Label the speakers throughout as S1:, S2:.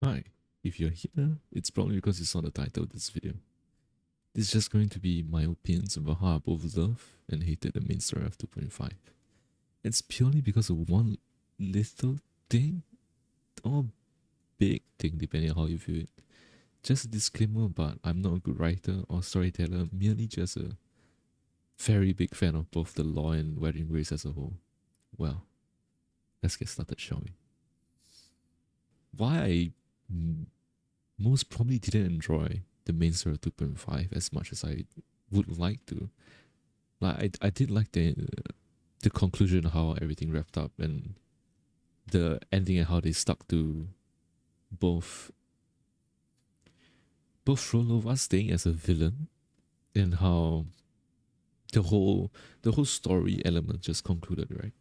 S1: Hi, if you're here, it's probably because you saw the title of this video. This is just going to be my opinions about how I both love and hated the main story of 2.5. It's purely because of one little thing or big thing, depending on how you view it. Just a disclaimer, but I'm not a good writer or storyteller, merely just a very big fan of both the law and wedding race as a whole. Well, let's get started, shall we? Why I most probably didn't enjoy the main story of 2.5 as much as I would like to. Like I did like the conclusion, how everything wrapped up, and the ending and how they stuck to both Phrolova staying as a villain and how the whole story element just concluded, right?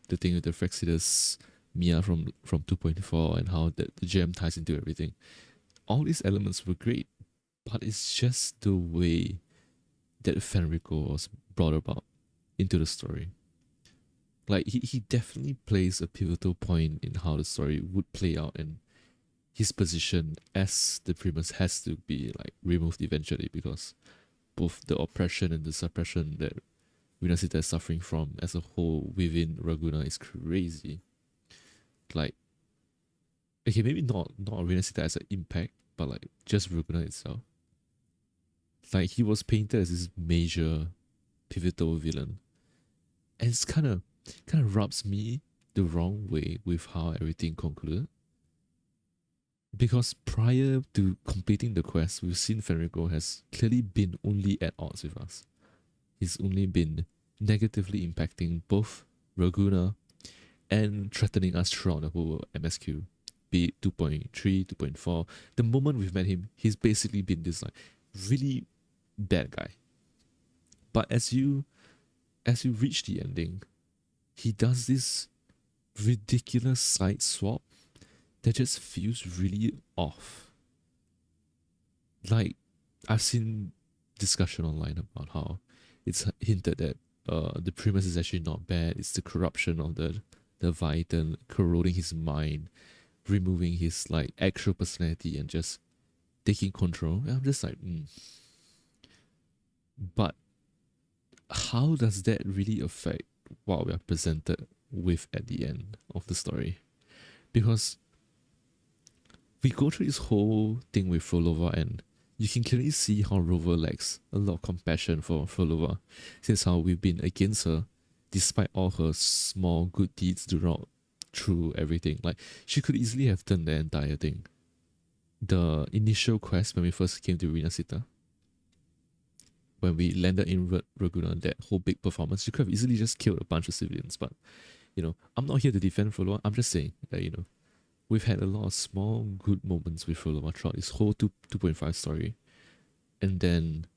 S1: The thing with the Frexidus Mia from 2.4 and how the gem ties into everything. All these elements were great, but it's just the way that Fenrico was brought about into the story. Like he definitely plays a pivotal point in how the story would play out, and his position as the Primus has to be like removed eventually, because both the oppression and the suppression that Rinascita is suffering from as a whole within Raguna is crazy. Like, okay, maybe not Rinascita as an impact, but like just Raguna itself. Like he was painted as this major pivotal villain, and it's kind of rubs me the wrong way with how everything concluded. Because prior to completing the quest, we've seen Fenrico has clearly been only at odds with us. He's only been negatively impacting both Raguna and threatening us throughout the whole MSQ. Be it 2.3, 2.4. The moment we've met him, he's basically been this like really bad guy. But as you reach the ending, he does this ridiculous side swap that just feels really off. Like, I've seen discussion online about how it's hinted that the Primus is actually not bad. It's the corruption of the Vitan corroding his mind, removing his like actual personality and just taking control. And I'm just like, But how does that really affect what we are presented with at the end of the story? Because we go through this whole thing with Phrolova, and you can clearly see how Rover lacks a lot of compassion for Phrolova, since how we've been against her despite all her small good deeds through everything. Like, she could easily have done the entire thing. The initial quest when we first came to Rinascita, when we landed in Raguna, that whole big performance, she could have easily just killed a bunch of civilians. But, I'm not here to defend Phrolova. I'm just saying that, we've had a lot of small good moments with Phrolova throughout this whole 2.5 story. And then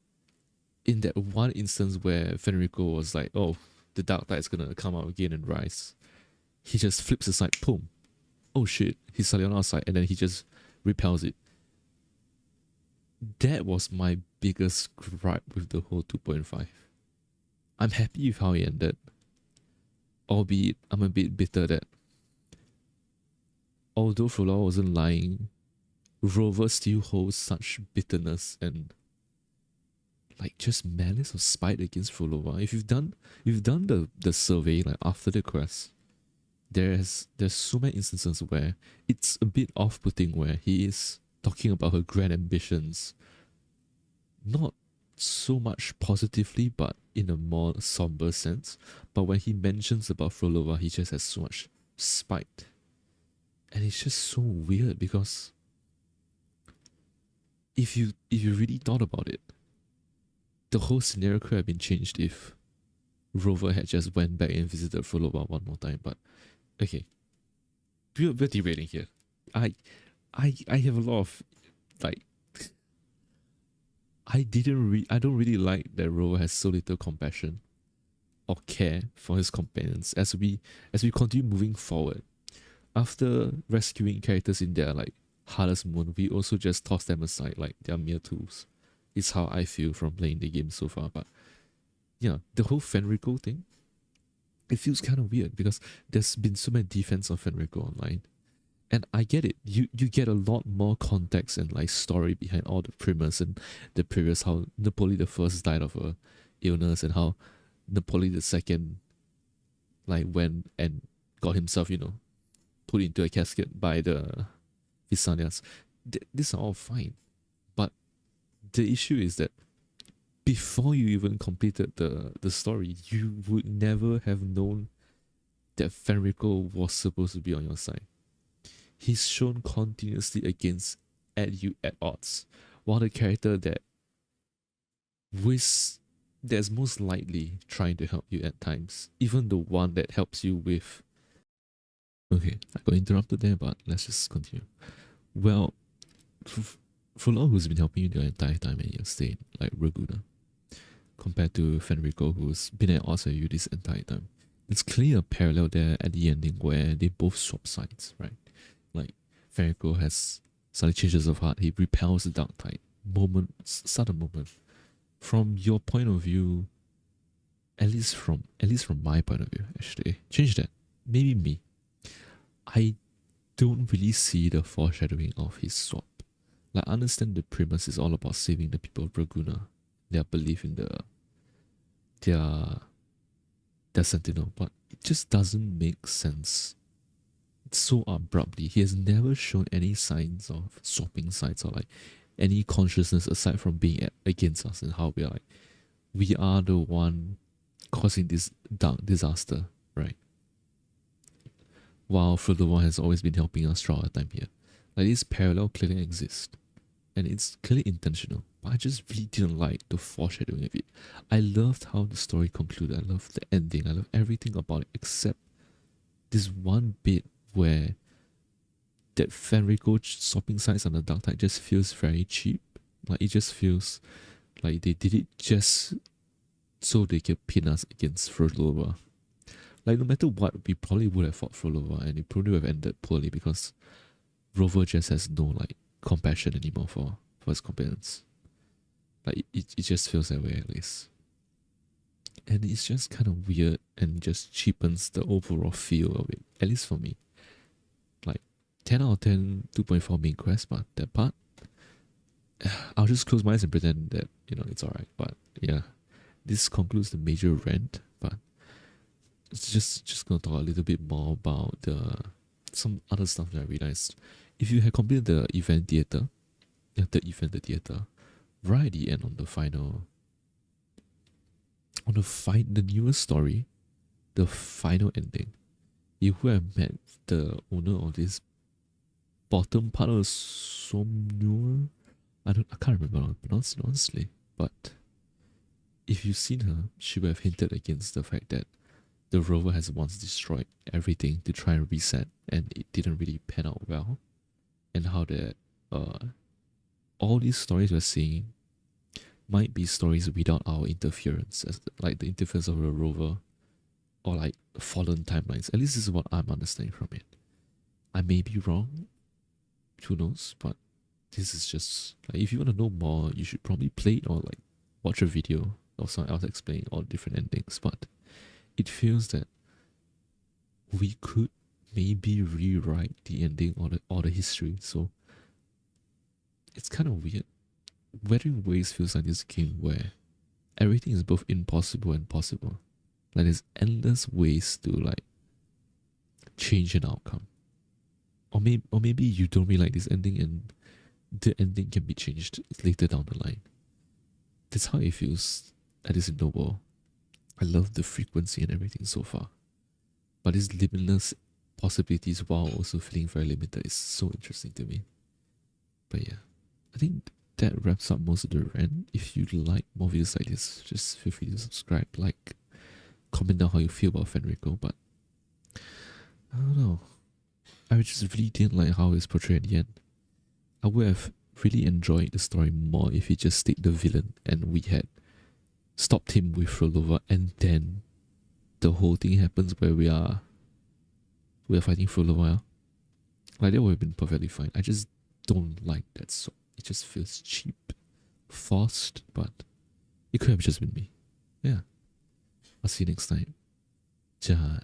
S1: in that one instance where Fenrico was like, oh, the Dark Tide is gonna come out again and rise, he just flips aside, boom. Oh shit, he's suddenly on our side, and then he just repels it. That was my biggest gripe with the whole 2.5. I'm happy with how it ended, albeit I'm a bit bitter that although Phrolova wasn't lying, Rover still holds such bitterness and like just malice or spite against Phrolova. If you've done the survey like after the quest, there's so many instances where it's a bit off-putting, where he is talking about her grand ambitions, not so much positively but in a more somber sense. But when he mentions about Phrolova, he just has so much spite. And it's just so weird, because if you really thought about it, the whole scenario could have been changed if Rover had just went back and visited Phrolova one more time. But okay, we're derailing here. I have a lot of like, I don't really like that Rover has so little compassion or care for his companions as we continue moving forward. After rescuing characters in their like hardest moment, we also just toss them aside like they're mere tools. It's how I feel from playing the game so far. But yeah, the whole Fenrico thing, it feels kind of weird because there's been so many defense of Fenrico online, And I get it. You get a lot more context and like story behind all the premise and the previous, how Napoleon the First died of a illness and how Napoleon the Second like went and got himself, put into a casket by the Visanias. These are all fine. But the issue is that before you even completed the story, you would never have known that Fenrico was supposed to be on your side. He's shown continuously at you at odds, while the character that's most likely trying to help you at times, even the one that helps you with. Okay, I got interrupted there, but let's just continue. Well, Furlong, who's been helping you the entire time and you're staying like Raguna, compared to Fenrico, who's been at odds with you this entire time. It's clear a parallel there at the ending where they both swap sides, right? Like Fenrico has suddenly changes of heart. He repels the dark tide. Sudden moment. From your point of view, at least from my point of view, actually, change that. Maybe me. I don't really see the foreshadowing of his swap. Like, I understand the premise is all about saving the people of Raguna, their belief in their sentinel, but it just doesn't make sense so abruptly. He has never shown any signs of swapping sides or like any consciousness aside from being against us and how we are the one causing this dark disaster, right? While Phrolova has always been helping us throughout our time here. Like, this parallel clearly exists. And it's clearly intentional. But I just really didn't like the foreshadowing of it. I loved how the story concluded. I loved the ending. I loved everything about it except this one bit where that Fenrico swapping sides on the dark tide just feels very cheap. Like, it just feels like they did it just so they could pin us against Phrolova. Like, no matter what, we probably would have fought Phrolova and it probably would have ended poorly because Rover just has no like compassion anymore for his companions. Like, it just feels that way, at least. And it's just kind of weird and just cheapens the overall feel of it, at least for me. Like, 10 out of 10, 2.4 main quest, but that part, I'll just close my eyes and pretend that, it's alright. But yeah, this concludes the major rant, but it's just gonna talk a little bit more about some other stuff that I realized. If you had completed the event theater, right at the end on the newest story, the final ending, you would have met the owner of this bottom part of Somnur. I can't remember how to pronounce it honestly, but if you've seen her, she would have hinted against the fact that the rover has once destroyed everything to try and reset, and it didn't really pan out well. And how that all these stories we're seeing might be stories without our interference, like the interference of a rover or like fallen timelines. At least this is what I'm understanding from it. I may be wrong, who knows, but this is just like, if you want to know more, you should probably play it or like watch a video of someone else explaining all different endings. But it feels that we could maybe rewrite the ending or the history. So it's kind of weird. Wuthering Waves feels like this game where everything is both impossible and possible. Like, there's endless ways to like change an outcome. Or maybe you don't really like this ending and the ending can be changed later down the line. That's how it feels, at least in the world. I love the frequency and everything so far. But these limitless possibilities while also feeling very limited is so interesting to me. But yeah, I think that wraps up most of the rant. If you like more videos like this, just feel free to subscribe, like, comment down how you feel about Fenrico. But I don't know, I just really didn't like how it's portrayed at the end. I would have really enjoyed the story more if he just stayed the villain and we had stopped him with Phrolova, and then the whole thing happens where we are fighting Phrolova. Like, that would have been perfectly fine. I just don't like that, so it just feels cheap, forced, but it could have just been me. Yeah. I'll see you next time. Ciao.